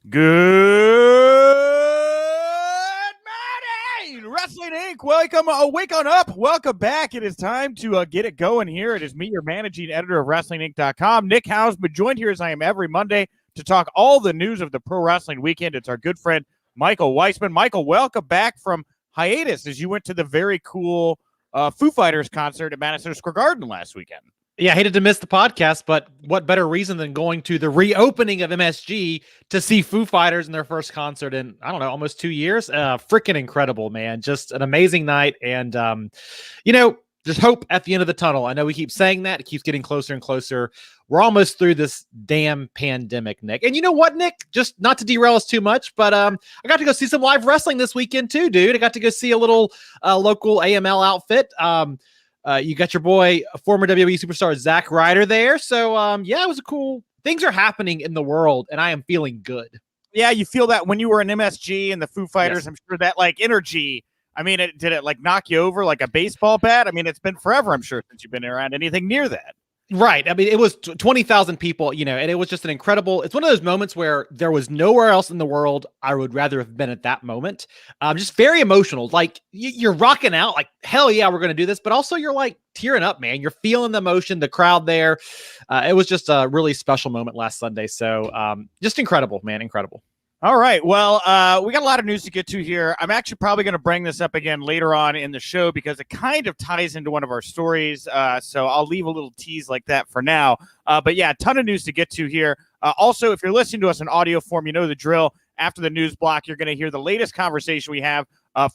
Good morning, Wrestling Inc. Welcome, wake on up. Welcome back. It is time to get it going here. It is me, your managing editor of WrestlingInc.com, Nick Hausman, joined here as I am every Monday to talk all the news of the pro wrestling weekend. It's our good friend, Michael Wiseman. Michael, welcome back from hiatus as you went to the very cool Foo Fighters concert at Madison Square Garden last weekend. Yeah, I hated to miss the podcast, but what better reason than going to the reopening of MSG to see Foo Fighters in their first concert in, I don't know, almost 2 years? Freaking incredible, man. Just an amazing night. And, there's hope at the end of the tunnel. I know we keep saying that. It keeps getting closer and closer. We're almost through this damn pandemic, Nick. And you know what, Nick? Just not to derail us too much, but I got to go see some live wrestling this weekend too, dude. I got to go see a little local AML outfit. You got your boy, former WWE superstar Zack Ryder there. So, it was a cool. Things are happening in the world, and I am feeling good. Yeah, you feel that when you were in MSG and the Foo Fighters. Yes. I'm sure that energy. I mean, did it knock you over like a baseball bat? I mean, it's been forever, I'm sure, since you've been around anything near that. Right. I mean, it was 20,000 people, and it was just an incredible, it's one of those moments where there was nowhere else in the world I would rather have been at that moment. Just very emotional. Like you're rocking out like, hell yeah, we're going to do this. But also you're like tearing up, man. You're feeling the emotion, the crowd there. It was just a really special moment last Sunday. So just incredible, man. Incredible. All right. Well, we got a lot of news to get to here. I'm actually probably going to bring this up again later on in the show because it kind of ties into one of our stories. So I'll leave a little tease like that for now. But yeah, a ton of news to get to here. Also, if you're listening to us in audio form, you know the drill. After the news block, you're going to hear the latest conversation we have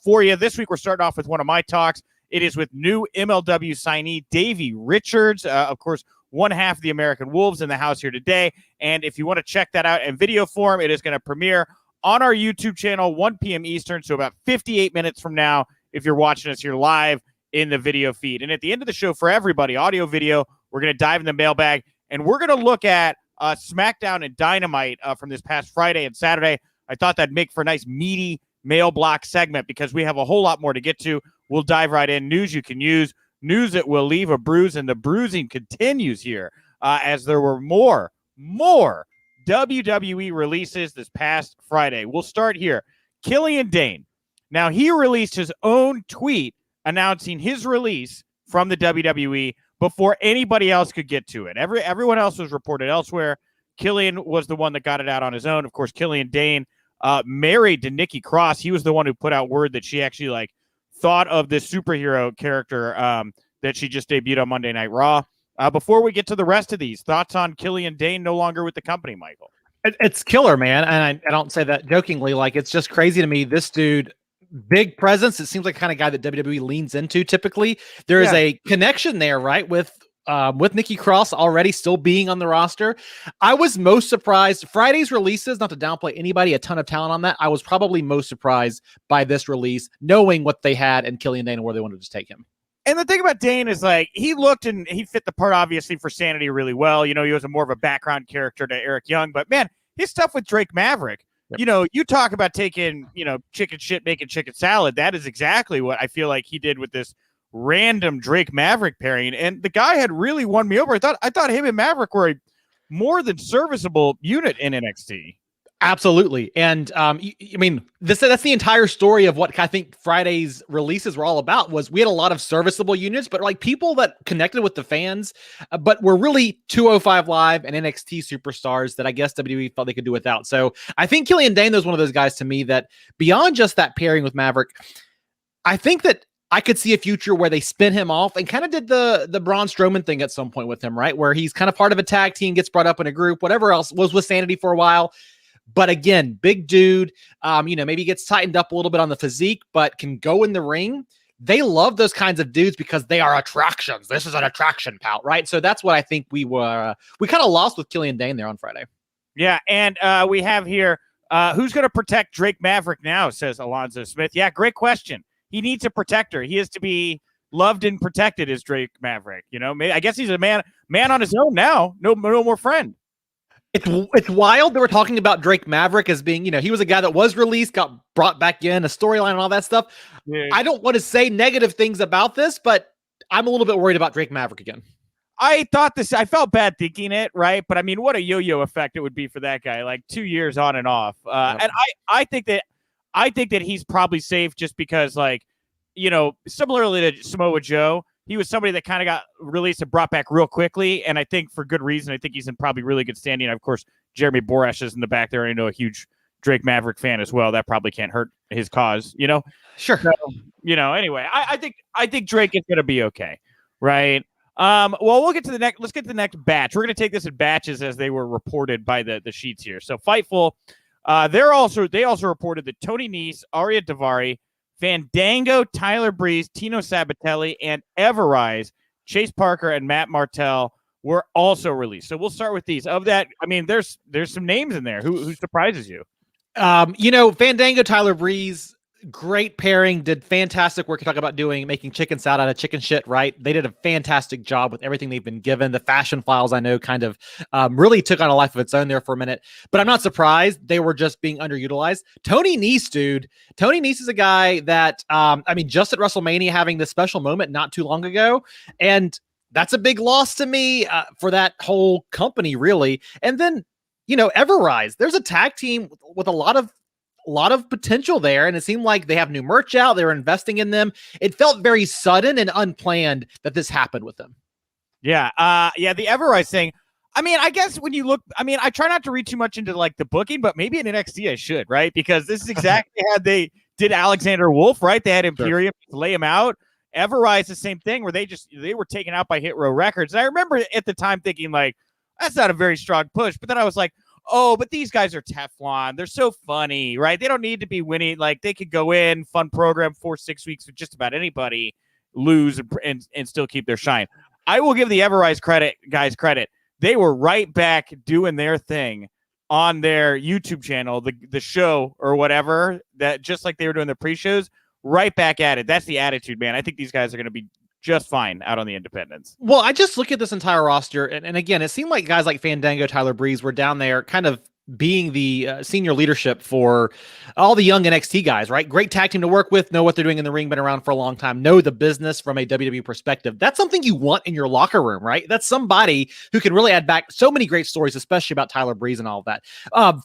for you. This week, we're starting off with one of my talks. It is with new MLW signee Davey Richards. Of course, one half of the American Wolves in the house here today. And if you want to check that out in video form, it is going to premiere on our YouTube channel, 1 p.m. Eastern, so about 58 minutes from now if you're watching us here live in the video feed. And at the end of the show for everybody, audio, video, we're going to dive in the mailbag, and we're going to look at Smackdown and Dynamite from this past Friday and Saturday. I thought that'd make for a nice, meaty mail block segment because we have a whole lot more to get to. We'll dive right in. News you can use. News that will leave a bruise, and the bruising continues here as there were more WWE releases this past Friday. We'll start here. Killian Dane. Now, he released his own tweet announcing his release from the WWE before anybody else could get to it. Everyone else was reported elsewhere. Killian was the one that got it out on his own. Of course, Killian Dane married to Nikki Cross. He was the one who put out word that she actually thought of this superhero character that she just debuted on Monday Night Raw. Before we get to the rest of these, thoughts on Killian Dane no longer with the company, Michael? It's killer, man. And I don't say that jokingly. It's just crazy to me. This dude, big presence. It seems like the kind of guy that WWE leans into typically. There is a connection there, right? With Nikki Cross already still being on the roster. I was most surprised. Friday's releases, not to downplay anybody, a ton of talent on that. I was probably most surprised by this release, knowing what they had and Killian Dane and where they wanted to take him. And the thing about Dane is he looked and he fit the part obviously for Sanity really well. He was more of a background character to Eric Young, but man, his stuff with Drake Maverick, you talk about taking, chicken shit, making chicken salad. That is exactly what I feel like he did with this random Drake Maverick pairing, and the guy had really won me over. I thought him and Maverick were a more than serviceable unit in NXT. Absolutely. And I mean, that's the entire story of what I think Friday's releases were all about. Was we had a lot of serviceable units, but people that connected with the fans, but were really 205 Live and NXT superstars that I guess WWE felt they could do without. So I think Killian Dane is one of those guys to me that beyond just that pairing with Maverick, I think that I could see a future where they spin him off and kind of did the Braun Strowman thing at some point with him, right? Where he's kind of part of a tag team, gets brought up in a group, whatever else, was with Sanity for a while. But again, big dude, maybe gets tightened up a little bit on the physique, but can go in the ring. They love those kinds of dudes because they are attractions. This is an attraction, pal, right? So that's what I think we kind of lost with Killian Dane there on Friday. Yeah, and we have here, who's going to protect Drake Maverick now, says Alonzo Smith. Yeah, great question. He needs a protector. He is to be loved and protected as Drake Maverick. I guess he's a man on his own now. No more friend. It's wild that we're talking about Drake Maverick as being, he was a guy that was released, got brought back in, a storyline and all that stuff. Yeah. I don't want to say negative things about this, but I'm a little bit worried about Drake Maverick again. I thought this. I felt bad thinking it, right? But I mean, what a yo-yo effect it would be for that guy, like 2 years on and off. And I think that he's probably safe just because, like, similarly to Samoa Joe, he was somebody that kind of got released and brought back real quickly, and I think for good reason. I think he's in probably really good standing. Of course, Jeremy Borash is in the back there. I know a huge Drake Maverick fan as well. That probably can't hurt his cause, Sure. So, anyway, I think Drake is going to be okay, right? Well, we'll get to the next. Let's get to the next batch. We're going to take this in batches as they were reported by the sheets here. So Fightful, they also reported that Tony Nese, Arya Davari, Fandango, Tyler Breeze, Tino Sabatelli, and Everrise, Chase Parker, and Matt Martell were also released. So we'll start with these. Of that, I mean, there's some names in there. Who surprises you? Fandango, Tyler Breeze, great pairing, did fantastic work. You talk about making chicken salad out of chicken shit, right? They did a fantastic job with everything they've been given. The Fashion Files, I know, kind of really took on a life of its own there for a minute, but I'm not surprised. They were just being underutilized. Tony Nese, dude. Tony Nese is a guy that, just at WrestleMania having this special moment not too long ago, and that's a big loss to me for that whole company, really. And then, Everrise, there's a tag team with a lot of potential there, and it seemed like they have new merch out. They were investing in them. It felt very sudden and unplanned that this happened with them. Yeah, the Everrise thing. I mean, I guess when you look, I try not to read too much into like the booking, but maybe in NXT I should, right? Because this is exactly how they did Alexander Wolf, right? They had Imperium lay him out. Everrise, the same thing, where they were taken out by Hit Row Records. And I remember at the time thinking, like, that's not a very strong push. But then I was like, oh, but these guys are Teflon. They're so funny, right? They don't need to be winning. Like, they could go in, fun program, 4-6 weeks with just about anybody, lose and still keep their shine. I will give the Everrise guys credit. They were right back doing their thing on their YouTube channel, the show or whatever, that just like they were doing the pre-shows, right back at it. That's the attitude, man. I think these guys are going to be just fine out on the independents. Well, I just look at this entire roster, and again, it seemed like guys like Fandango, Tyler Breeze were down there kind of being the senior leadership for all the young NXT guys, right? Great tag team to work with, know what they're doing in the ring, been around for a long time, know the business from a WWE perspective. That's something you want in your locker room, right? That's somebody who can really add back so many great stories, especially about Tyler Breeze and all of that.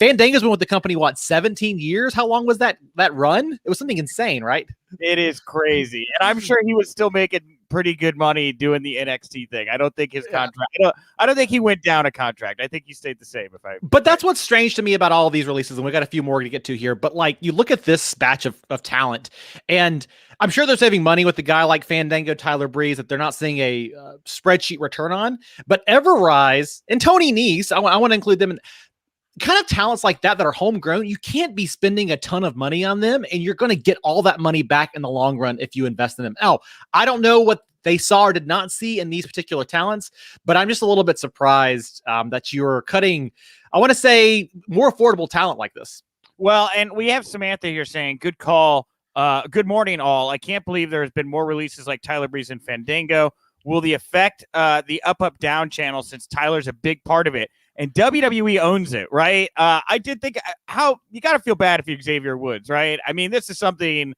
Fandango's been with the company, 17 years? How long was that run? It was something insane, right? It is crazy. And I'm sure he was still making pretty good money doing the NXT thing. I don't think his contract, I don't think he went down a contract. I think he stayed the same. But that's what's strange to me about all of these releases. And we got a few more to get to here, but like you look at this batch of talent, and I'm sure they're saving money with a guy like Fandango, Tyler Breeze, that they're not seeing a spreadsheet return on. But Everrise and Tony Nese, I want to include them in kind of talents like that are homegrown. You can't be spending a ton of money on them, and you're going to get all that money back in the long run if you invest in them. Now, I don't know what they saw or did not see in these particular talents, but I'm just a little bit surprised that you're cutting, I want to say, more affordable talent like this. Well, and we have Samantha here saying, good call. Good morning, all. I can't believe there's been more releases like Tyler Breeze and Fandango. Will the affect the up, down channel, since Tyler's a big part of it? And WWE owns it, right? I did think how you got to feel bad if you're Xavier Woods, right? I mean, this is something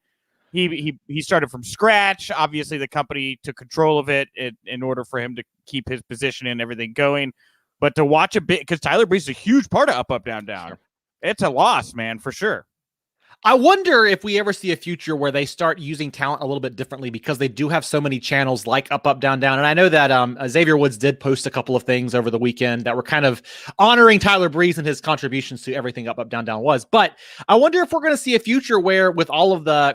he started from scratch. Obviously, the company took control of it in order for him to keep his position and everything going. But to watch a bit, because Tyler Breeze is a huge part of up, down. Sure. It's a loss, man, for sure. I wonder if we ever see a future where they start using talent a little bit differently, because they do have so many channels like up, down. And I know that Xavier Woods did post a couple of things over the weekend that were kind of honoring Tyler Breeze and his contributions to everything up, down was. But I wonder if we're going to see a future where, with all of the,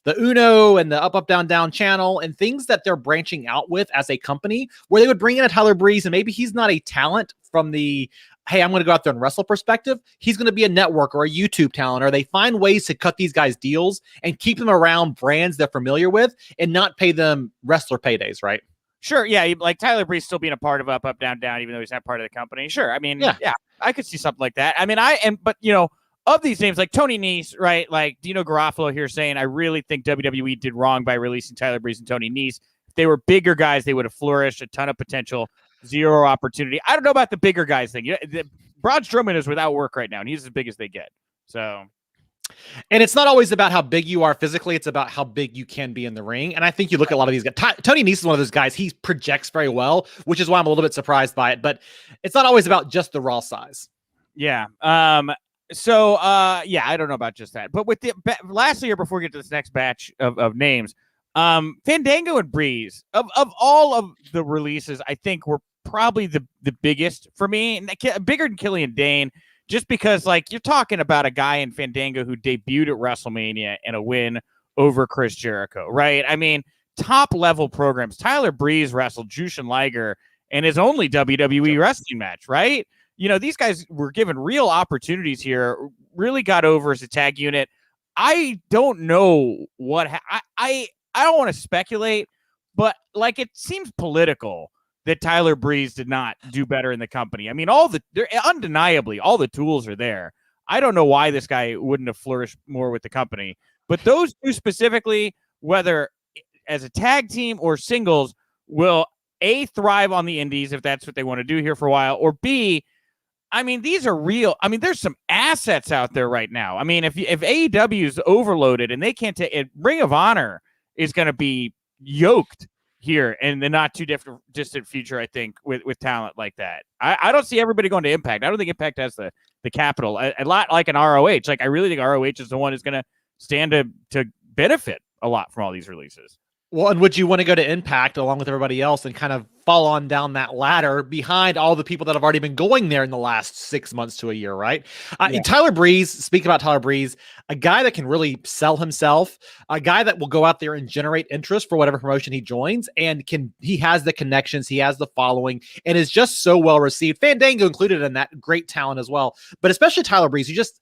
the Uno and the up, down channel and things that they're branching out with as a company, where they would bring in a Tyler Breeze, and maybe he's not a talent from the, hey, I'm going to go out there and wrestle perspective. He's going to be a network or a YouTube talent, or they find ways to cut these guys deals and keep them around brands they're familiar with and not pay them wrestler paydays, right? Sure. Yeah. Like Tyler Breeze still being a part of up, down, even though he's not part of the company. Sure. I mean, yeah, I could see something like that. I mean, but of these names, like Tony Nese, right? Like Dino Garofalo here saying, I really think WWE did wrong by releasing Tyler Breeze and Tony Nese. If they were bigger guys, they would have flourished, a ton of potential. Zero opportunity. I don't know about the bigger guys thing. Braun Strowman is without work right now, and he's as big as they get. So, And it's not always about how big you are physically. It's about how big you can be in the ring. And I think you look at a lot of these guys. Tony Nese is one of those guys. He projects very well, which is why I'm a little bit surprised by it. But it's not always about just the raw size. Yeah. Yeah, I don't know about just that. But with the lastly here, before we get to this next batch of names, Fandango and Breeze, of all of the releases, I think were probably the biggest for me, bigger than Killian Dane, just because like you're talking about a guy in Fandango who debuted at WrestleMania and a win over Chris Jericho, right? I mean, top level programs. Tyler Breeze wrestled Jushin Liger in his only WWE wrestling match, right? You know, these guys were given real opportunities here, really got over as a tag unit. I don't know what I don't want to speculate, but like it seems political that Tyler Breeze did not do better in the company. I mean, undeniably, all the tools are there. I don't know why this guy wouldn't have flourished more with the company, but those two specifically, whether as a tag team or singles, will A, thrive on the indies if that's what they want to do here for a while, or B, I mean, these are real. I mean, there's some assets out there right now. I mean, if AEW is overloaded and they can't take it, Ring of Honor is going to be yoked here in the not too distant future, I think, with talent like that. I don't see everybody going to Impact. I don't think Impact has the capital. A lot like an ROH. Like, I really think ROH is the one who's going to stand to benefit a lot from all these releases. Well, and would you want to go to Impact along with everybody else and kind of fall on down that ladder behind all the people that have already been going there in the last 6 months to a year, right? Yeah. Tyler Breeze, speaking about Tyler Breeze, a guy that can really sell himself, a guy that will go out there and generate interest for whatever promotion he joins, and he has the connections, he has the following, and is just so well received. Fandango included in that, great talent as well. But especially Tyler Breeze, you just,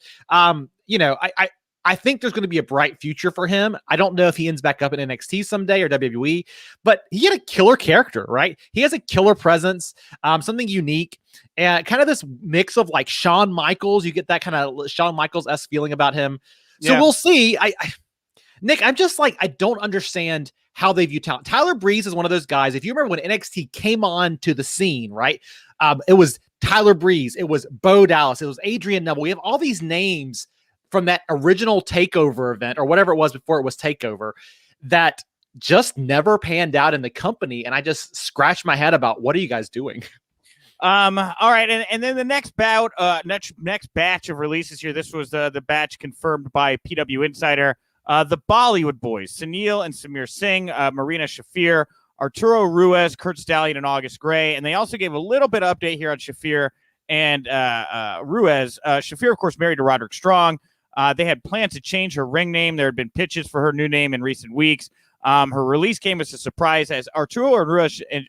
I think there's going to be a bright future for him. I don't know if he ends back up in NXT someday or WWE, but he had a killer character, right? He has a killer presence, something unique, and kind of this mix of like Shawn Michaels. You get that kind of Shawn Michaels-esque feeling about him. So We'll see. Nick, I'm just like, I don't understand how they view talent. Tyler Breeze is one of those guys. If you remember when NXT came on to the scene, right? It was Tyler Breeze. It was Bo Dallas. It was Adrian Neville. We have all these names from that original TakeOver event or whatever it was before it was TakeOver that just never panned out in the company. And I just scratched my head about what are you guys doing? All right. And then the next bout, next batch of releases here. This was the batch confirmed by PW Insider. The Bollywood Boys, Sunil and Samir Singh, Marina Shafir, Arturo Ruiz, Kurt Stallion, and August Gray. And they also gave a little bit of update here on Shafir and Ruiz. Shafir, of course, married to Roderick Strong. They had plans to change her ring name. There had been pitches for her new name in recent weeks. Her release came as a surprise as Arturo Ruiz and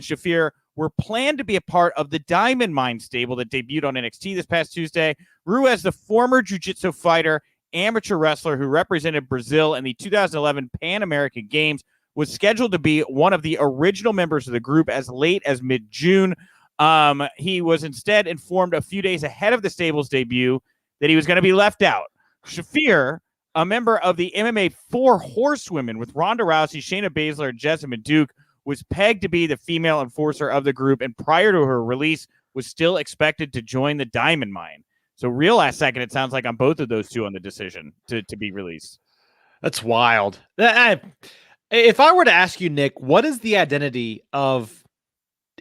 Shafir were planned to be a part of the Diamond Mine stable that debuted on NXT this past Tuesday. Ruiz, the former jiu-jitsu fighter, amateur wrestler who represented Brazil in the 2011 Pan American Games, was scheduled to be one of the original members of the group as late as mid-June. He was instead informed a few days ahead of the stable's debut that he was going to be left out. Shafir, a member of the MMA Four Horsewomen with Ronda Rousey, Shayna Baszler, and Jessamine Duke, was pegged to be the female enforcer of the group, and prior to her release, was still expected to join the Diamond Mine. So real last second, it sounds like on both of those two on the decision to be released. That's wild. If I were to ask you, Nick, what is the identity of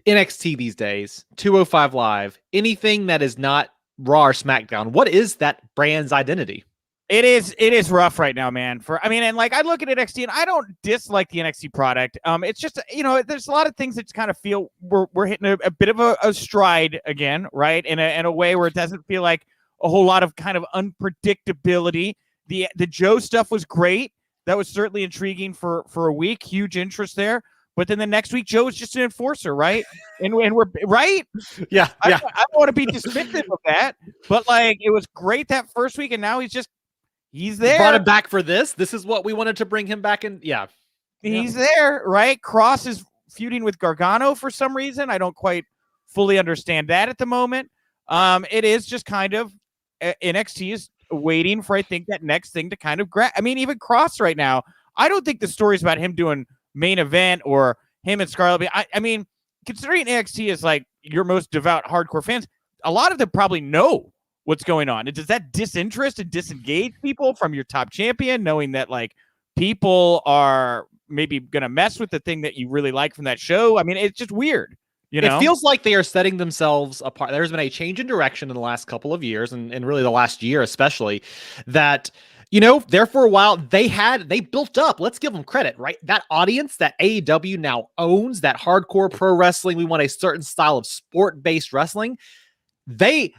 NXT these days, 205 Live, anything that is not Raw or Smackdown, what is that brand's identity? It is rough right now, man. And like I look at NXT and I don't dislike the NXT product. It's just, there's a lot of things that kind of feel we're hitting a bit of a stride again, right? In a way where it doesn't feel like a whole lot of kind of unpredictability. The Joe stuff was great. That was certainly intriguing for a week. Huge interest there. But then the next week, Joe is just an enforcer, right? And we're right. Yeah. I don't want to be dismissive of that, but like it was great that first week, and now he's there. Brought him back for this. This is what we wanted to bring him back in. Yeah, he's there, right? Cross is feuding with Gargano for some reason. I don't quite fully understand that at the moment. It is just kind of NXT is waiting for, I think, that next thing to kind of grab. I mean, even Cross right now, I don't think the stories about him doing main event or him and Scarlett. I mean, considering NXT is like your most devout hardcore fans, a lot of them probably know what's going on. And does that disinterest and disengage people from your top champion, knowing that like people are maybe going to mess with the thing that you really like from that show? I mean, it's just weird. You know? It feels like they are setting themselves apart. There's been a change in direction in the last couple of years, and really the last year especially, that, you know, there for a while, they built up, let's give them credit, right? That audience that AEW now owns, that hardcore pro wrestling, we want a certain style of sport-based wrestling. They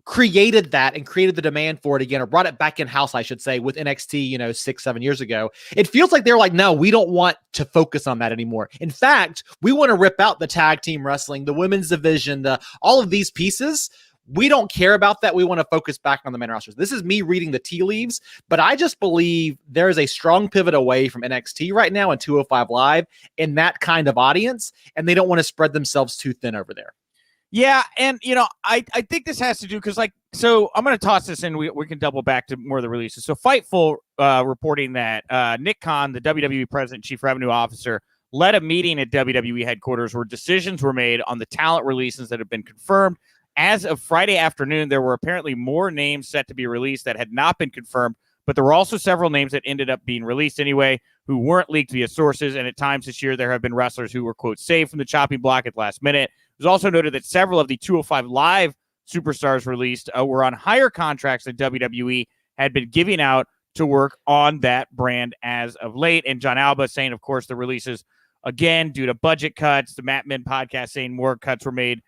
created that and created the demand for it again, or brought it back in-house, I should say, with NXT, you know, 6-7 years ago. It feels like they're like, no, we don't want to focus on that anymore. In fact, we want to rip out the tag team wrestling, the women's division, all of these pieces. We don't care about that. We want to focus back on the main rosters. This is me reading the tea leaves, but I just believe there is a strong pivot away from NXT right now and 205 Live in that kind of audience, and they don't want to spread themselves too thin over there. Yeah, and you know, I think this has to do because, like, so I'm going to toss this in. We can double back to more of the releases. So Fightful reporting that Nick Khan, the WWE president and chief revenue officer, led a meeting at WWE headquarters where decisions were made on the talent releases that have been confirmed. As of Friday afternoon, there were apparently more names set to be released that had not been confirmed, but there were also several names that ended up being released anyway who weren't leaked via sources. And at times this year, there have been wrestlers who were, quote, saved from the chopping block at the last minute. It was also noted that several of the 205 Live superstars released were on higher contracts that WWE had been giving out to work on that brand as of late. And John Alba saying, of course, the releases, again, due to budget cuts. The Matt Min podcast saying more cuts were made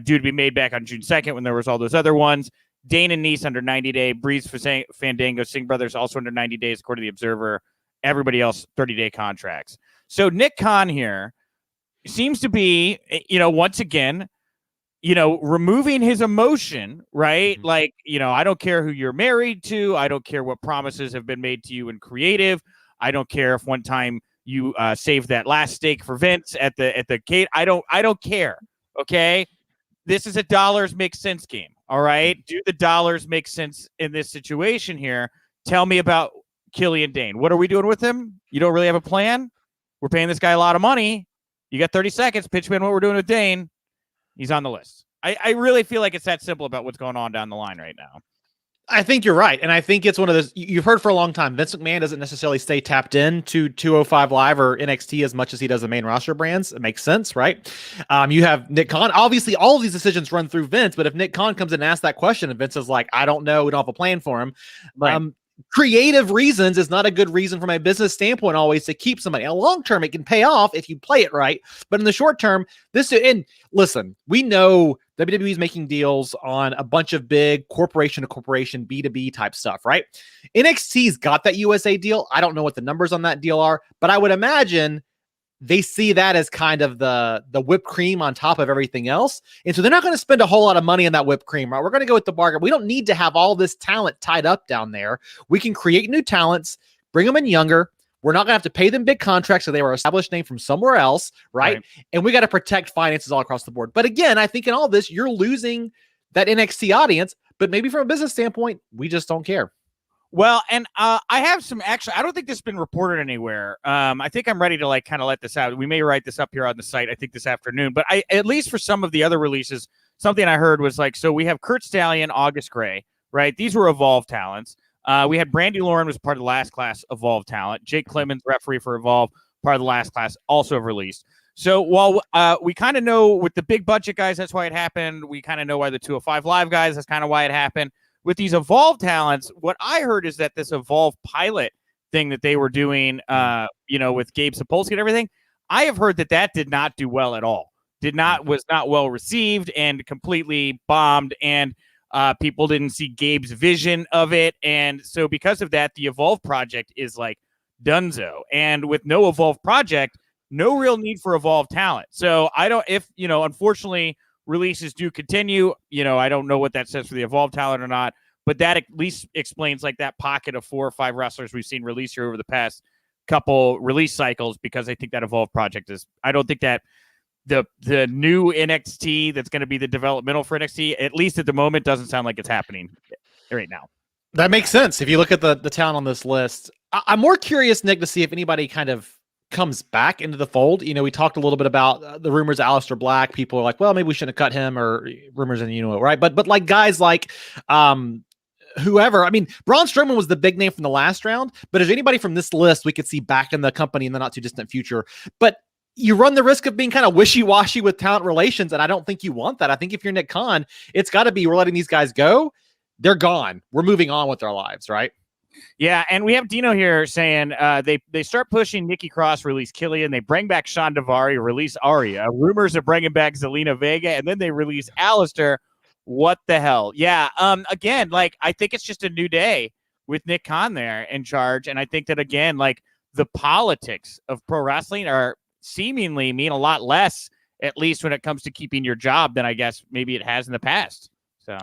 due to be made back on June 2nd when there was all those other ones. Dane and Nice under 90-day. Breeze for Fandango. Singh Brothers also under 90 days, according to The Observer. Everybody else, 30-day contracts. So Nick Khan here seems to be, you know, once again, you know, removing his emotion, right? Mm-hmm. Like, you know, I don't care who you're married to. I don't care what promises have been made to you in creative. I don't care if one time you saved that last steak for Vince at the gate. I don't care. Okay. This is a dollars make sense game. All right. Do the dollars make sense in this situation here? Tell me about Killian Dane. What are we doing with him? You don't really have a plan? We're paying this guy a lot of money. You got 30 seconds. Pitch me in what we're doing with Dane. He's on the list. I really feel like it's that simple about what's going on down the line right now. I think you're right. And I think it's one of those you've heard for a long time. Vince McMahon doesn't necessarily stay tapped in to 205 Live or NXT as much as he does the main roster brands. It makes sense, right? You have Nick Khan. Obviously, all of these decisions run through Vince, but if Nick Khan comes in and asks that question and Vince is like, I don't know, we don't have a plan for him. Right. Creative reasons is not a good reason from a business standpoint always to keep somebody. Now, long term, it can pay off if you play it right. But in the short term, and listen, we know WWE is making deals on a bunch of big corporation to corporation B2B type stuff, right? NXT's got that USA deal. I don't know what the numbers on that deal are, but I would imagine they see that as kind of the whipped cream on top of everything else. And so they're not going to spend a whole lot of money on that whipped cream, right? We're going to go with the bargain. We don't need to have all this talent tied up down there. We can create new talents, bring them in younger. We're not going to have to pay them big contracts so they were an established name from somewhere else, right? And we got to protect finances all across the board. But again, I think in all this, you're losing that NXT audience, but maybe from a business standpoint, we just don't care. Well, and I have some actually, I don't think this has been reported anywhere. I think I'm ready to like kind of let this out. We may write this up here on the site, I think this afternoon, but at least for some of the other releases, something I heard was like, so we have Kurt Stallion, August Gray, right? These were Evolve talents. We had Brandy Lauren was part of the last class Evolve talent. Jake Clemens, referee for Evolve, part of the last class, also released. So while we kind of know with the big budget guys, that's why it happened. We kind of know why the 205 Live guys, that's kind of why it happened. With these Evolve talents, what I heard is that this Evolve pilot thing that they were doing, you know, with Gabe Sapolsky and everything, I have heard that did not do well at all. Was not well received and completely bombed, and people didn't see Gabe's vision of it. And so because of that, the Evolve project is like donezo. And with no Evolve project, no real need for Evolve talent. So unfortunately, releases do continue. You know, I don't know what that says for the Evolve talent or not, but that at least explains like that pocket of 4 or 5 wrestlers we've seen release here over the past couple release cycles, because I think that Evolve project I don't think that the new NXT that's going to be the developmental for NXT, at least at the moment, doesn't sound like it's happening right now. That makes sense. If you look at the talent on this list, I'm more curious, Nick, to see if anybody kind of comes back into the fold. We talked a little bit about the rumors of Aleister Black. People are like, well, maybe we shouldn't have cut him, or rumors and right. But like guys like whoever. I mean, Braun Strowman was the big name from the last round, but is anybody from this list we could see back in the company in the not too distant future? But you run the risk of being kind of wishy-washy with talent relations, and I don't think you want that. I think if you're Nick Khan, it's got to be, we're letting these guys go. They're gone. We're moving on with our lives, right? Yeah, and we have Dino here saying they start pushing Nikki Cross, release Killian. They bring back Sean Davari, release Arya. Rumors of bringing back Zelina Vega, and then they release Alistair. What the hell? Yeah, again, like, I think it's just a new day with Nick Khan there in charge, and I think that, again, like, the politics of pro wrestling are seemingly mean a lot less, at least when it comes to keeping your job, than I guess maybe it has in the past. So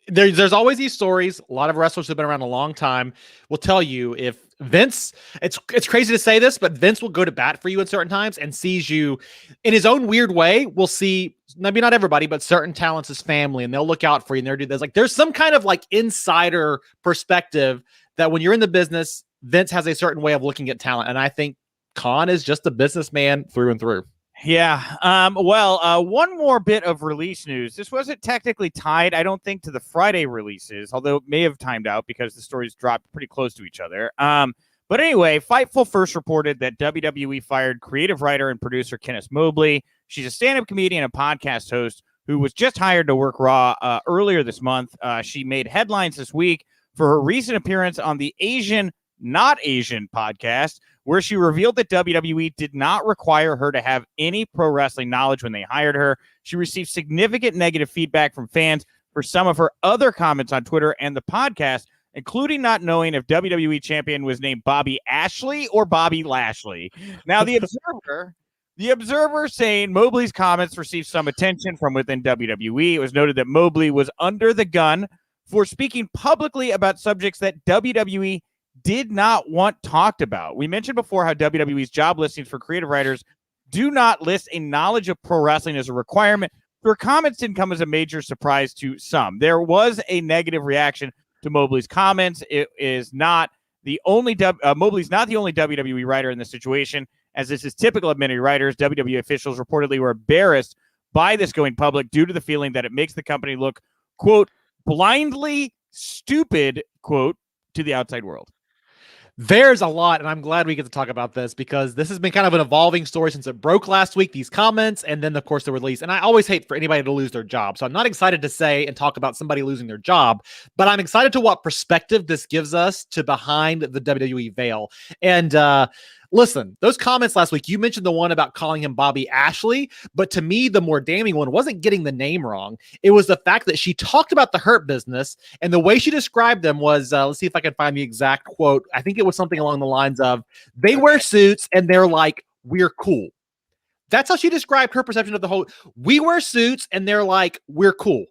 there's always these stories. A lot of wrestlers who've been around a long time will tell you if Vince, it's crazy to say this, but Vince will go to bat for you at certain times and sees you in his own weird way. We'll see, maybe not everybody, but certain talents as family, and they'll look out for you. And there's some kind of like insider perspective that when you're in the business, Vince has a certain way of looking at talent. And I think Khan is just a businessman through and through. Yeah. One more bit of release news. This wasn't technically tied, I don't think, to the Friday releases, although it may have timed out because the stories dropped pretty close to each other. But anyway, Fightful first reported that WWE fired creative writer and producer Kenneth Mobley. She's a stand-up comedian and podcast host who was just hired to work Raw earlier this month. She made headlines this week for her recent appearance on the Asian Not Asian podcast, where she revealed that WWE did not require her to have any pro wrestling knowledge when they hired her. She received significant negative feedback from fans for some of her other comments on Twitter and the podcast, including not knowing if WWE champion was named Bobby Ashley or Bobby Lashley. Now, the Observer saying Mobley's comments received some attention from within WWE. It was noted that Mobley was under the gun for speaking publicly about subjects that WWE did not want talked about. We mentioned before how WWE's job listings for creative writers do not list a knowledge of pro wrestling as a requirement. Her comments didn't come as a major surprise to some. There was a negative reaction to Mobley's comments. It is not the only Mobley's not the only WWE writer in this situation, as this is typical of many writers. WWE officials reportedly were embarrassed by this going public due to the feeling that it makes the company look, quote, blindly stupid, quote, to the outside world. There's a lot, and I'm glad we get to talk about this because this has been kind of an evolving story since it broke last week, these comments, and then, of course, the release. And I always hate for anybody to lose their job. So I'm not excited to say and talk about somebody losing their job, but I'm excited to what perspective this gives us to behind the WWE veil. And listen, those comments last week, you mentioned the one about calling him Bobby Ashley, but to me, the more damning one wasn't getting the name wrong. It was the fact that she talked about the Hurt Business, and the way she described them was, let's see if I can find the exact quote. I think it was something along the lines of, they wear suits and they're like, we're cool. That's how she described her perception of the whole, we wear suits and they're like, we're cool.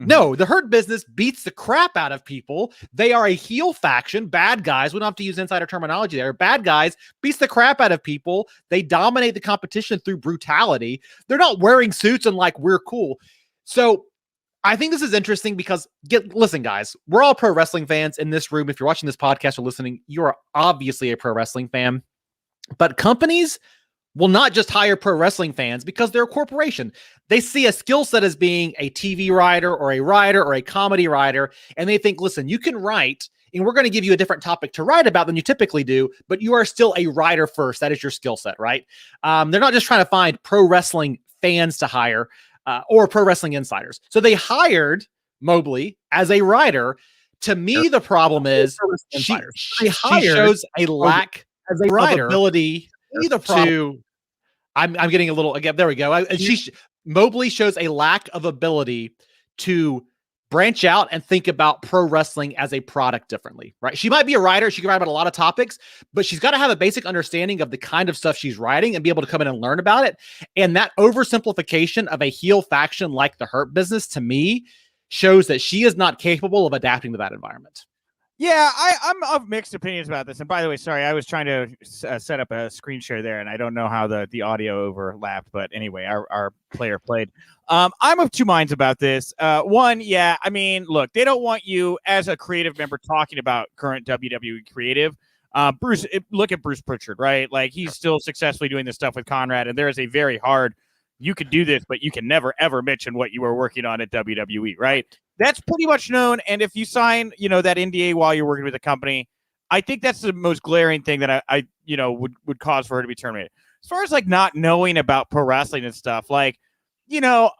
No, the Hurt Business beats the crap out of people. They are a heel faction, bad guys. We don't have to use insider terminology there. Bad guys beats the crap out of people. They dominate the competition through brutality. They're not wearing suits and like, we're cool. So I think this is interesting because, listen, guys, we're all pro wrestling fans in this room. If you're watching this podcast or listening, you are obviously a pro wrestling fan. But companies will not just hire pro wrestling fans because they're a corporation. They see a skill set as being a TV writer or a comedy writer, and they think, listen, you can write, and we're going to give you a different topic to write about than you typically do, but you are still a writer first. That is your skill set, right? They're not just trying to find pro wrestling fans to hire or pro wrestling insiders. So they hired Mobley as a writer. To me, the problem is she shows a lack as a writer of ability to, I'm getting a little, again, there we go. Mobley shows a lack of ability to branch out and think about pro wrestling as a product differently, right? She might be a writer. She can write about a lot of topics, but she's got to have a basic understanding of the kind of stuff she's writing and be able to come in and learn about it. And that oversimplification of a heel faction like the Hurt Business, to me, shows that she is not capable of adapting to that environment. Yeah, I'm of mixed opinions about this. And by the way, sorry, I was trying to set up a screen share there, and I don't know how the audio overlapped. But anyway, our player played. I'm of two minds about this. One, yeah, I mean, look, they don't want you as a creative member talking about current WWE creative. Look at Bruce Pritchard, right? Like he's still successfully doing this stuff with Conrad, and there is a very hard. You could do this, but you can never ever mention what you were working on at WWE, right? That's pretty much known. And if you sign, that NDA while you're working with a company, I think that's the most glaring thing that I would cause for her to be terminated. As far as like not knowing about pro wrestling and stuff, like, I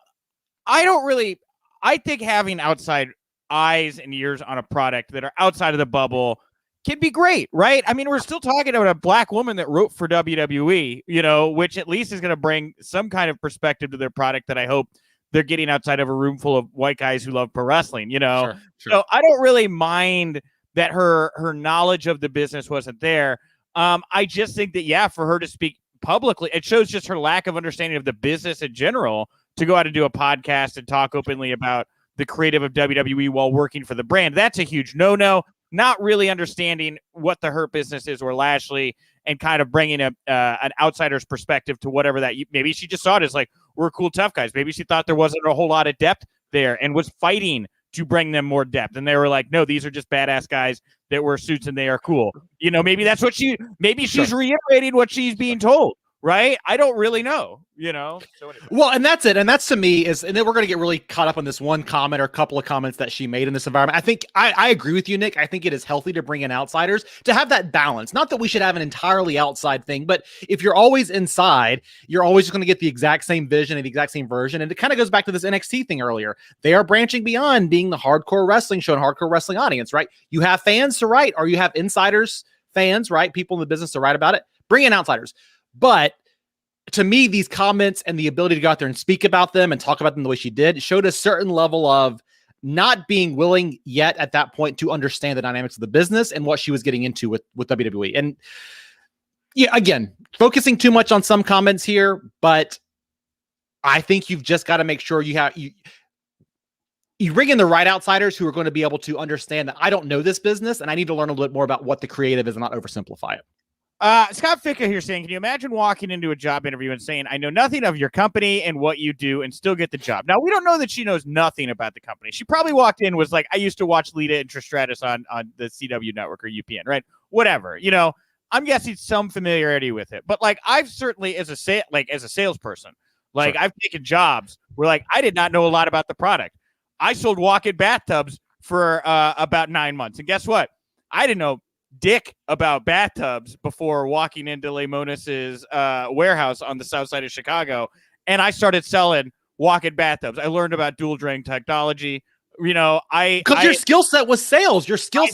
think having outside eyes and ears on a product that are outside of the bubble can be great, right? I mean, we're still talking about a black woman that wrote for WWE, which at least is going to bring some kind of perspective to their product that I hope they're getting outside of a room full of white guys who love pro wrestling, Sure. So I don't really mind that her knowledge of the business wasn't there. I just think that, for her to speak publicly, it shows just her lack of understanding of the business in general to go out and do a podcast and talk openly about the creative of WWE while working for the brand. That's a huge no-no. Not really understanding what the Hurt Business is or Lashley and kind of bringing an outsider's perspective to whatever that maybe she just saw it as like, we're cool, tough guys. Maybe she thought there wasn't a whole lot of depth there and was fighting to bring them more depth. And they were like, no, these are just badass guys that wear suits and they are cool. Maybe that's what she's reiterating what she's being told. Right? I don't really know, So anyway. Well, and that's it. And that's to me and then we're going to get really caught up on this one comment or a couple of comments that she made in this environment. I think I agree with you, Nick. I think it is healthy to bring in outsiders to have that balance. Not that we should have an entirely outside thing, but if you're always inside, you're always just going to get the exact same vision and the exact same version. And it kind of goes back to this NXT thing earlier. They are branching beyond being the hardcore wrestling show and hardcore wrestling audience, right? You have fans to write, or you have insiders, fans, right? People in the business to write about it. Bring in outsiders. But to me, these comments and the ability to go out there and speak about them and talk about them the way she did showed a certain level of not being willing yet at that point to understand the dynamics of the business and what she was getting into with WWE. And again, focusing too much on some comments here, but I think you've just got to make sure you bring in the right outsiders who are going to be able to understand that I don't know this business and I need to learn a little bit more about what the creative is and not oversimplify it. Scott Ficca here saying, can you imagine walking into a job interview and saying, I know nothing of your company and what you do and still get the job? Now, we don't know that she knows nothing about the company. She probably walked in, was like, I used to watch Lita Intrastratus on the CW network or UPN, right? Whatever, I'm guessing some familiarity with it. But like, I've certainly, as a salesperson, like sure. I've taken jobs where like, I did not know a lot about the product. I sold walk-in bathtubs for about 9 months. And guess what? I didn't know dick about bathtubs before walking into Lemonis's warehouse on the south side of Chicago, and I started selling walk-in bathtubs. I learned about dual drain technology. Because your skill set was sales. Her skill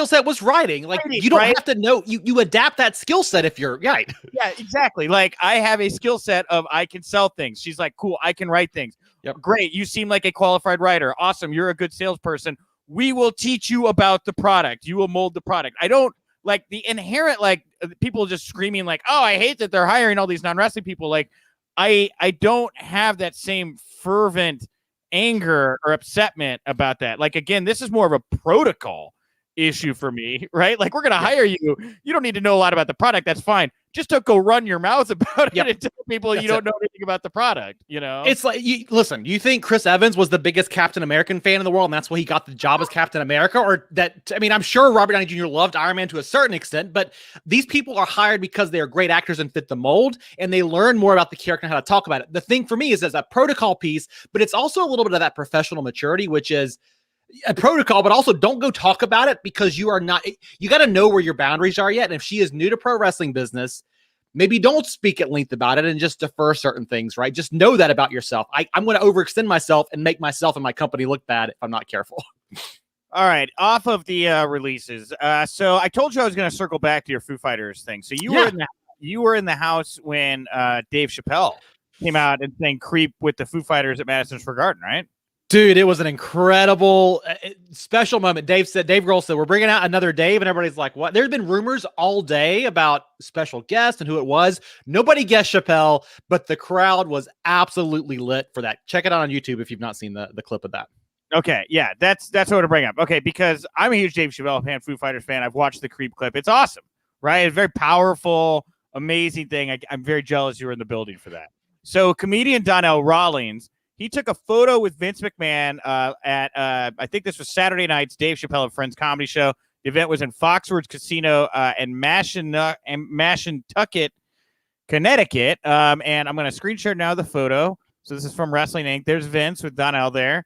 set was writing. Like you don't have to know. You adapt that skill set if you're right. Yeah, exactly. Like I have a skill set of I can sell things. She's like, cool, I can write things. Yep. Great. You seem like a qualified writer. Awesome. You're a good salesperson. We will teach you about the product. You will mold the product. I don't like the inherent, like people just screaming like, oh, I hate that they're hiring all these non-wrestling people. Like I don't have that same fervent anger or upsetment about that. Like, again, this is more of a protocol issue for me, right? Like we're going to hire you. You don't need to know a lot about the product. That's fine. Just don't go run your mouth about it and tell people you don't know anything about the product, It's like, listen, you think Chris Evans was the biggest Captain American fan in the world and that's why he got the job as Captain America? Or that, I mean, I'm sure Robert Downey Jr. loved Iron Man to a certain extent, but these people are hired because they are great actors and fit the mold and they learn more about the character and how to talk about it. The thing for me is as a protocol piece, but it's also a little bit of that professional maturity, which is a protocol, but also don't go talk about it because you got to know where your boundaries are yet. And if she is new to pro wrestling business, maybe don't speak at length about it and just defer certain things, right? Just know that about yourself. I'm going to overextend myself and make myself and my company look bad if I'm not careful. All right. Off of the releases. So I told you I was going to circle back to your Foo Fighters thing. So you were in the house when Dave Chappelle came out and sang Creep with the Foo Fighters at Madison Square Garden, right? Dude, it was an incredible, special moment. Dave Grohl said, we're bringing out another Dave, and everybody's like, what? There's been rumors all day about special guests and who it was. Nobody guessed Chappelle, but the crowd was absolutely lit for that. Check it out on YouTube if you've not seen the clip of that. Okay, yeah, that's what I want to bring up. Okay, because I'm a huge Dave Chappelle fan, Foo Fighters fan. I've watched the Creep clip. It's awesome, right? It's a very powerful, amazing thing. I'm very jealous you were in the building for that. So comedian Donnell Rawlings, he took a photo with Vince McMahon at, I think this was Saturday night's Dave Chappelle and Friends comedy show. The event was in Foxwoods Casino in Mashantucket, Connecticut. And I'm going to screen share now the photo. So this is from Wrestling Inc. There's Vince with Donnell there.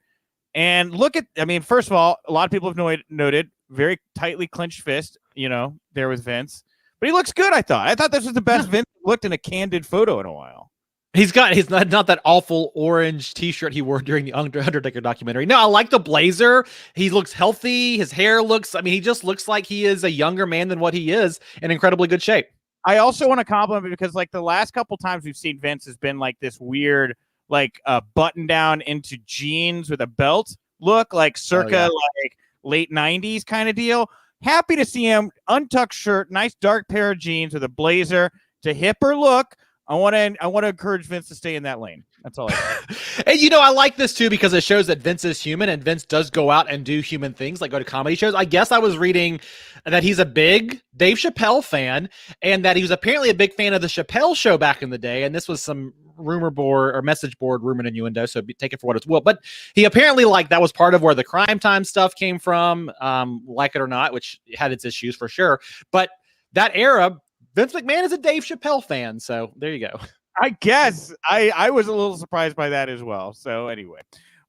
And look at, first of all, a lot of people have noted very tightly clenched fist. There was Vince. But he looks good, I thought. I thought this was the best Vince looked in a candid photo in a while. He's not that awful orange t-shirt he wore during the Undertaker documentary. No, I like the blazer. He looks healthy. His hair looks, he just looks like he is a younger man than what he is, in incredibly good shape. I also want to compliment because like the last couple times we've seen Vince has been like this weird, like button down into jeans with a belt look, like circa like late 90s kind of deal. Happy to see him, untucked shirt, nice dark pair of jeans with a blazer. It's a hipper look. I want to encourage Vince to stay in that lane. That's all I And I like this too because it shows that Vince is human and Vince does go out and do human things like go to comedy shows. I guess I was reading that he's a big Dave Chappelle fan and that he was apparently a big fan of the Chappelle show back in the day. And this was some rumor board or message board rumor and innuendo, so take it for what it's will. But he apparently that was part of where the Crime Time stuff came from, like it or not, which had its issues for sure. But that era, Vince McMahon is a Dave Chappelle fan, so there you go. I guess I was a little surprised by that as well. So anyway,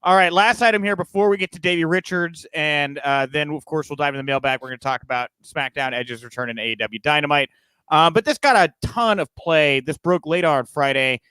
all right, last item here before we get to Davey Richards, and then of course we'll dive in the mailbag. We're going to talk about SmackDown, Edge's return, and AEW Dynamite. But this got a ton of play. This broke late on Friday.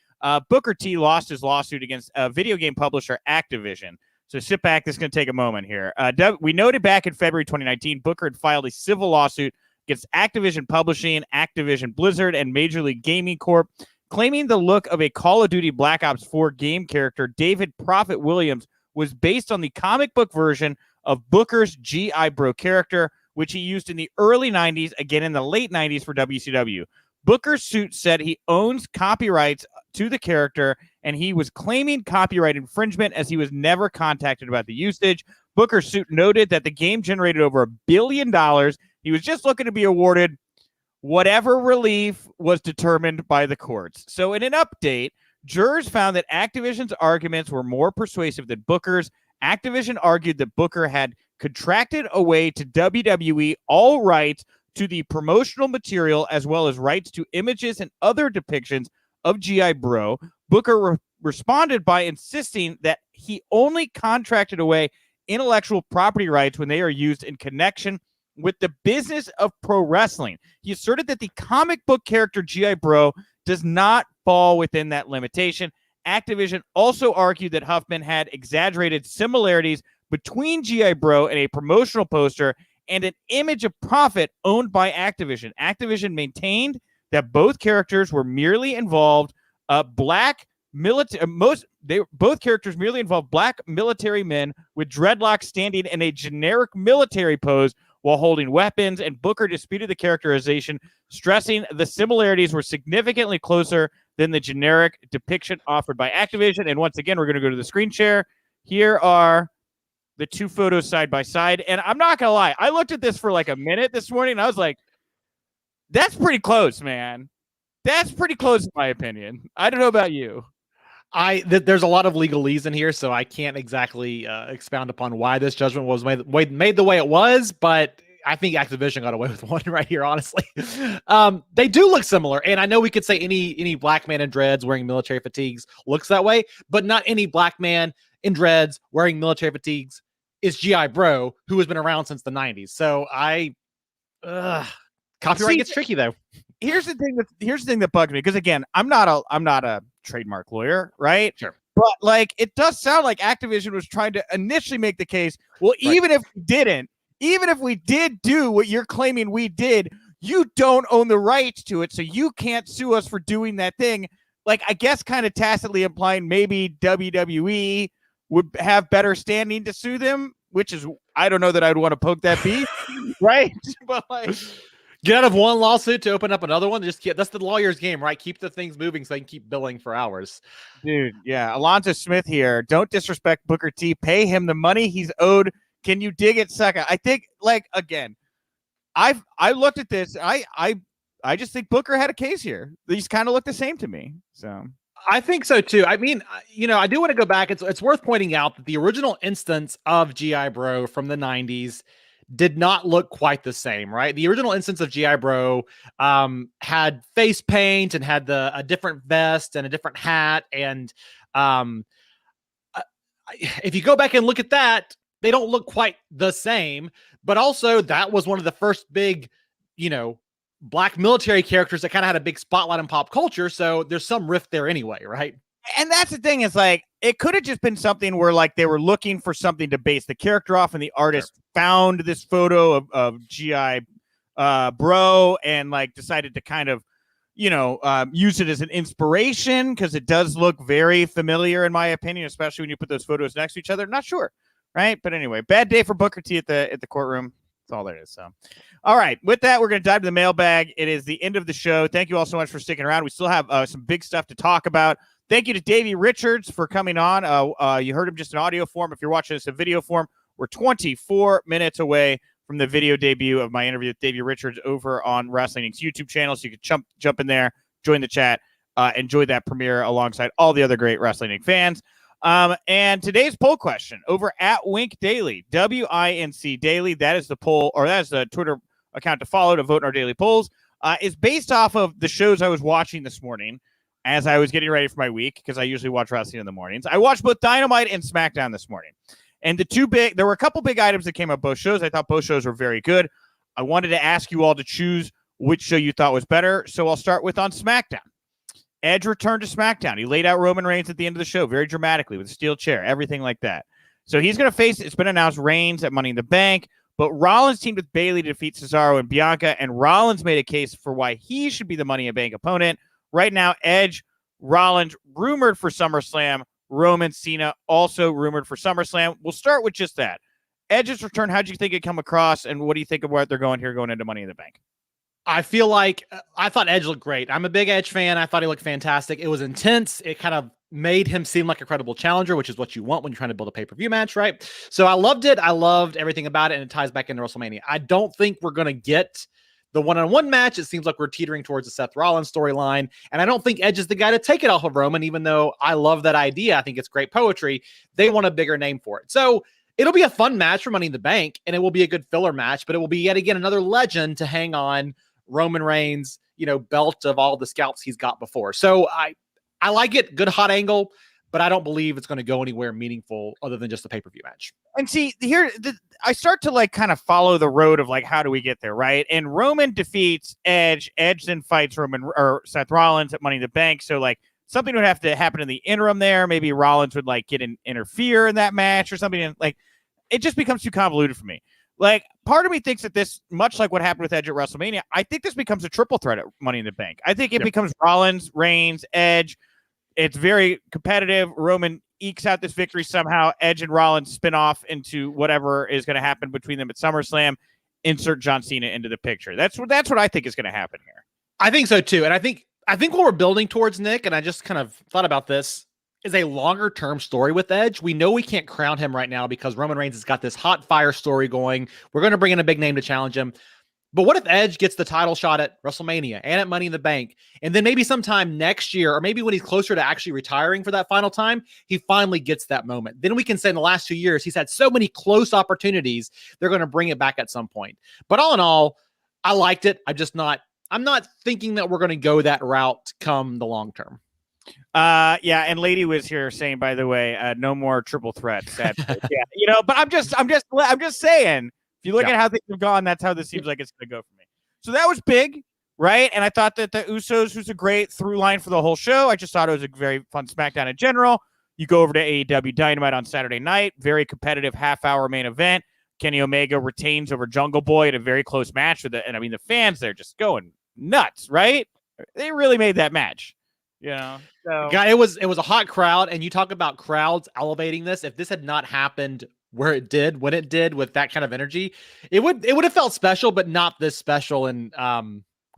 Booker T lost his lawsuit against video game publisher Activision. So sit back. This is going to take a moment here. We noted back in February 2019, Booker had filed a civil lawsuit against Activision Publishing, Activision Blizzard, and Major League Gaming Corp., claiming the look of a Call of Duty Black Ops 4 game character, David Prophet Williams, was based on the comic book version of Booker's G.I. Bro character, which he used in the early 90s, again in the late 90s for WCW. Booker's suit said he owns copyrights to the character, and he was claiming copyright infringement as he was never contacted about the usage. Booker's suit noted that the game generated over $1 billion. He was just looking to be awarded whatever relief was determined by the courts. So in an update, jurors found that Activision's arguments were more persuasive than Booker's. Activision argued that Booker had contracted away to WWE all rights to the promotional material as well as rights to images and other depictions of G.I. Bro. Booker responded by insisting that he only contracted away intellectual property rights when they are used in connection with the business of pro wrestling. He asserted that the comic book character G.I. Bro does not fall within that limitation. Activision also argued that Huffman had exaggerated similarities between G.I. Bro and a promotional poster and an image of Prophet owned by Activision. Activision maintained that both characters were merely involved both characters merely involved black military men with dreadlocks standing in a generic military pose while holding weapons, and Booker disputed the characterization, stressing the similarities were significantly closer than the generic depiction offered by Activision. And once again, we're going to go to the screen share. Here are the two photos side by side. And I'm not going to lie, I looked at this for like a minute this morning, and I was like, that's pretty close, man. That's pretty close, in my opinion. I don't know about you. There's a lot of legalese in here, so I can't exactly expound upon why this judgment was made the way it was, but I think Activision got away with one right here, honestly. They do look similar, and I know we could say any black man in dreads wearing military fatigues looks that way, but not any black man in dreads wearing military fatigues is G.I. Bro, who has been around since the 90s. So copyright gets tricky, though. Here's the thing that bugs me, because again, I'm not a trademark lawyer, right? Sure. But like, it does sound like Activision was trying to initially make the case, well, even if we did do what you're claiming we did, you don't own the rights to it, so you can't sue us for doing that thing. Like, I guess kind of tacitly implying maybe WWE would have better standing to sue them, which is, I don't know that I'd want to poke that beef, right? But like, get out of one lawsuit to open up another one. That's the lawyer's game, right? Keep the things moving so they can keep billing for hours. Dude, yeah. Alonzo Smith here. Don't disrespect Booker T. Pay him the money he's owed. Can you dig it, sucker? I think, like, again, I looked at this. I just think Booker had a case here. These kind of look the same to me. So I think so too. I mean, I do want to go back. It's worth pointing out that the original instance of G.I. Bro from the 90s did not look quite the same, right? The original instance of G.I. Bro had face paint and had a different vest and a different hat. And if you go back and look at that, they don't look quite the same. But also, that was one of the first big, black military characters that kind of had a big spotlight in pop culture. So there's some rift there anyway, right? And that's the thing, is like, it could have just been something where like they were looking for something to base the character off, and the artist found this photo of G.I. Bro and like decided to kind of, use it as an inspiration, because it does look very familiar in my opinion, especially when you put those photos next to each other. Not sure, right? But anyway, bad day for Booker T at the courtroom. That's all there is. So, all right. With that, we're going to dive to the mailbag. It is the end of the show. Thank you all so much for sticking around. We still have some big stuff to talk about. Thank you to Davey Richards for coming on. You heard him just in audio form. If you're watching this in video form, we're 24 minutes away from the video debut of my interview with Davey Richards over on Wrestling Inc.'s YouTube channel. So you can jump in there, join the chat, enjoy that premiere alongside all the other great Wrestling Inc. fans. And today's poll question over at WInc Daily, WINC Daily, that is the poll, or that is the Twitter account to follow to vote in our daily polls, is based off of the shows I was watching this morning as I was getting ready for my week, because I usually watch wrestling in the mornings. I watched both Dynamite and Smackdown this morning. And there were a couple big items that came up both shows. I thought both shows were very good. I wanted to ask you all to choose which show you thought was better. So I'll start with on Smackdown. Edge returned to Smackdown. He laid out Roman Reigns at the end of the show very dramatically with a steel chair, everything like that. So he's going to face, it's been announced, Reigns at Money in the Bank, but Rollins teamed with Bayley to defeat Cesaro and Bianca, and Rollins made a case for why he should be the Money in the Bank opponent. Right now, Edge, Rollins rumored for SummerSlam, Roman, Cena also rumored for SummerSlam. We'll start with just that. Edge's return, how'd you think it come across, and what do you think of where they're going here going into Money in the Bank? I feel like I thought Edge looked great. I'm a big Edge fan. I thought he looked fantastic. It was intense. It kind of made him seem like a credible challenger, which is what you want when you're trying to build a pay-per-view match, right? So I loved it. I loved everything about it, and it ties back into WrestleMania. I don't think we're going to get the one-on-one match. It seems like we're teetering towards the Seth Rollins storyline, and I don't think Edge is the guy to take it off of Roman, even though I love that idea. I think it's great poetry. They want a bigger name for it. So it'll be a fun match for Money in the Bank, and it will be a good filler match, but it will be yet again another legend to hang on Roman Reigns, belt of all the scalps he's got before. So I like it. Good hot angle, but I don't believe it's going to go anywhere meaningful other than just a pay-per-view match. And see, here I start to like kind of follow the road of like, how do we get there, right? And Roman defeats Edge. Edge then fights Seth Rollins at Money in the Bank. So like something would have to happen in the interim there. Maybe Rollins would like interfere in that match or something. And like, it just becomes too convoluted for me. Like, part of me thinks that this, much like what happened with Edge at WrestleMania, I think this becomes a triple threat at Money in the Bank. I think it becomes Rollins, Reigns, Edge. It's very competitive. Roman ekes out this victory somehow. Edge and Rollins spin off into whatever is going to happen between them at SummerSlam. Insert John Cena into the picture. That's what I think is going to happen here. I think so too. And I think what we're building towards, Nick, and I just kind of thought about this, is a longer term story with Edge. We know we can't crown him right now because Roman Reigns has got this hot fire story going. We're going to bring in a big name to challenge him. But what if Edge gets the title shot at WrestleMania and at Money in the Bank, and then maybe sometime next year, or maybe when he's closer to actually retiring for that final time, he finally gets that moment. Then we can say in the last 2 years, he's had so many close opportunities, they're going to bring it back at some point. But all in all, I liked it. I'm not thinking that we're going to go that route come the long term. Yeah, and Lady was here saying, by the way, no more triple threats. Yeah, but I'm just saying, if you look at how things have gone, that's how this seems like it's going to go for me. So that was big, right? And I thought that the Usos was a great through line for the whole show. I just thought it was a very fun SmackDown in general. You go over to AEW Dynamite on Saturday night, very competitive half-hour main event. Kenny Omega retains over Jungle Boy in a very close match and I mean the fans there just going nuts, right? They really made that match. So God, it was a hot crowd, and you talk about crowds elevating this. If this had not happened when it did with that kind of energy, it would have felt special, but not this special. And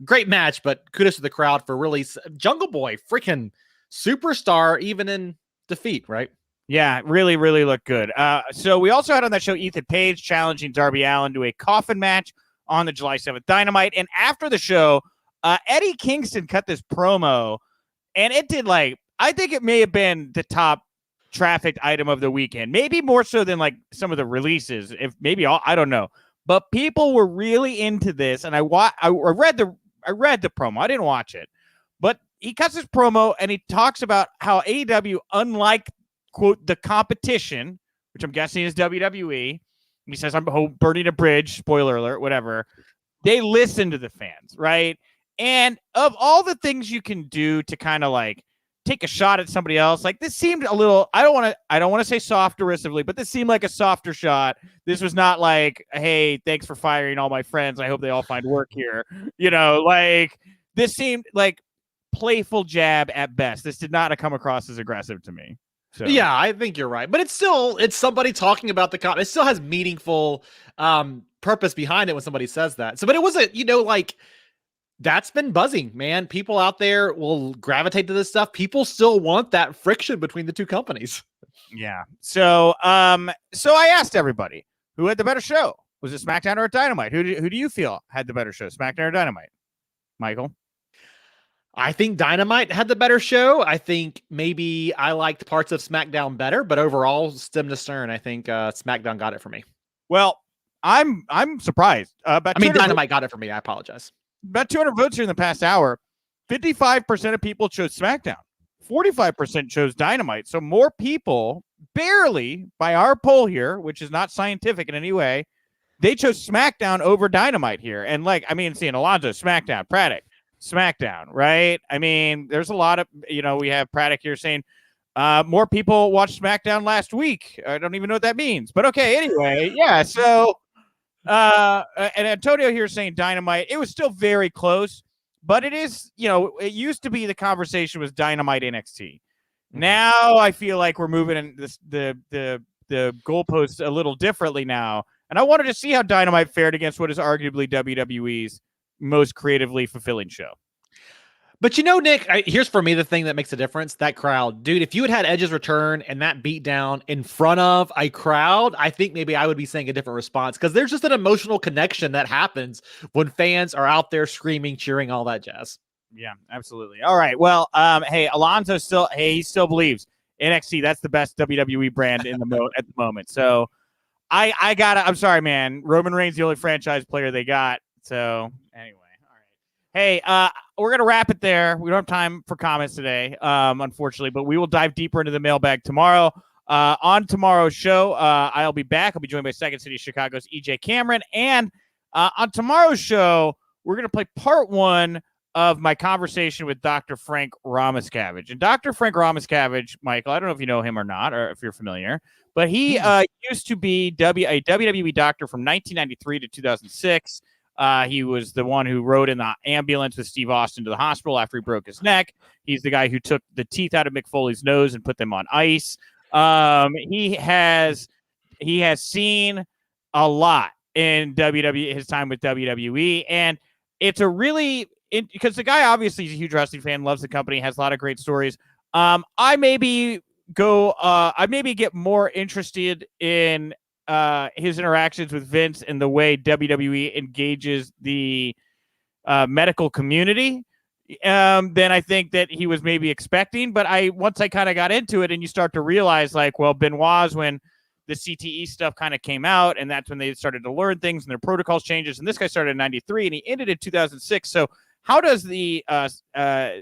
great match, but kudos to the crowd for really Jungle Boy, freaking superstar, even in defeat, right? Yeah, really, really looked good. So we also had on that show Ethan Page challenging Darby Allin to a coffin match on the July 7th Dynamite, and after the show, Eddie Kingston cut this promo. And it did I think it may have been the top trafficked item of the weekend. Maybe more so than like some of the releases. I don't know. but people were really into this. And I read the promo. I didn't watch it, but he cuts his promo and he talks about how AEW, unlike quote the competition, which I'm guessing is WWE. He says, I'm burning a bridge, spoiler alert, whatever. They listen to the fans, right? And of all the things you can do to kind of like take a shot at somebody else, like this seemed a little, I don't want to say soft derisively, but this seemed like a softer shot. This was not like, hey, thanks for firing all my friends. I hope they all find work here. You know, like this seemed like playful jab at best. This did not come across as aggressive to me. So. Yeah, I think you're right, but it's somebody talking about the it still has meaningful purpose behind it when somebody says that. So, but it wasn't, like that's been buzzing, man. People out there will gravitate to this stuff. People still want that friction between the two companies. Yeah. So, so I asked everybody who had the better show. Was it SmackDown or Dynamite? Who do you feel had the better show, SmackDown or Dynamite? Michael? I think Dynamite had the better show. I think maybe I liked parts of SmackDown better, but overall, stem to stern, I think SmackDown got it for me. Well, I'm surprised. Dynamite got it for me. I apologize. About 200 votes here in the past hour. 55% of people chose SmackDown. 45% chose Dynamite. So more people, barely by our poll here, which is not scientific in any way, they chose SmackDown over Dynamite here. And seeing Alonzo, SmackDown, Braddock, SmackDown, right? I mean, there's a lot of, we have Braddock here saying more people watched SmackDown last week. I don't even know what that means, but okay. Anyway, yeah. So, and Antonio here saying Dynamite. It was still very close, but it is, it used to be the conversation was Dynamite NXT. Now I feel like we're moving in the goalposts a little differently now, and I wanted to see how Dynamite fared against what is arguably WWE's most creatively fulfilling show. But Nick, here's for me the thing that makes a difference. That crowd, dude, if you had Edge's return and that beat down in front of a crowd, I think maybe I would be saying a different response, because there's just an emotional connection that happens when fans are out there screaming, cheering, all that jazz. Yeah, absolutely. All right. Well, hey, Alonzo he still believes NXT, that's the best WWE brand in at the moment. So I'm sorry, man. Roman Reigns, the only franchise player they got. So anyway, all right. Hey, we're going to wrap it there. We don't have time for comments today, unfortunately, but we will dive deeper into the mailbag tomorrow. On tomorrow's show, I'll be back. I'll be joined by Second City Chicago's EJ Cameron. And on tomorrow's show, we're going to play part 1 of my conversation with Dr. Frank Ramascavage. And Dr. Frank Ramascavage, Michael, I don't know if you know him or not, or if you're familiar, but he used to be a WWE doctor from 1993 to 2006. He was the one who rode in the ambulance with Steve Austin to the hospital after he broke his neck. He's the guy who took the teeth out of Mick Foley's nose and put them on ice. He has seen a lot in WWE, his time with WWE, and it's a really because the guy obviously is a huge wrestling fan, loves the company, has a lot of great stories. I maybe get more interested in his interactions with Vince and the way WWE engages the medical community than I think that he was maybe expecting. But once I kind of got into it, and you start to realize, like, well, Benoit's when the CTE stuff kind of came out, and that's when they started to learn things and their protocols changes. And this guy started in 93 and he ended in 2006. So how does the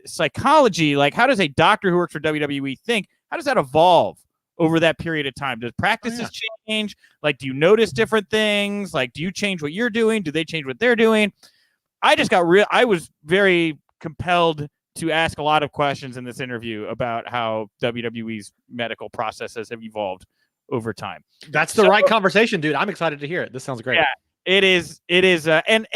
psychology, like how does a doctor who works for WWE think, how does that evolve over that period of time? Does practices change? Like, do you notice different things? Like, do you change what you're doing? Do they change what they're doing? I was very compelled to ask a lot of questions in this interview about how WWE's medical processes have evolved over time. That's the right conversation, dude. I'm excited to hear it. This sounds great. Yeah, it is. And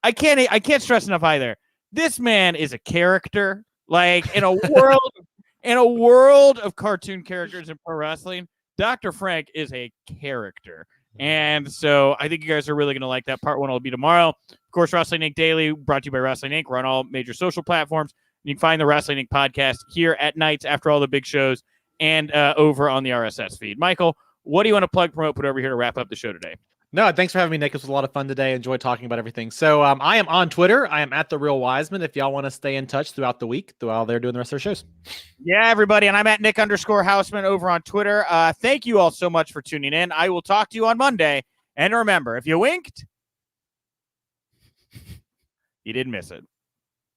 I can't stress enough either. This man is a character, like in a world of cartoon characters in pro wrestling. Dr. Frank is a character. And so I think you guys are really going to like that. Part 1 will be tomorrow. Of course, Wrestling Inc. Daily, brought to you by Wrestling Inc. We're on all major social platforms. You can find the Wrestling Inc. podcast here at nights after all the big shows and over on the RSS feed. Michael, what do you want to plug, promote, put over here to wrap up the show today? No, thanks for having me, Nick. This was a lot of fun today. Enjoyed talking about everything. So I am on Twitter. I am at The Real Wiseman. If y'all want to stay in touch throughout the week, while they're doing the rest of their shows. Yeah, everybody. And I'm at Nick _Hausman over on Twitter. Thank you all so much for tuning in. I will talk to you on Monday. And remember, if you winked, you didn't miss it.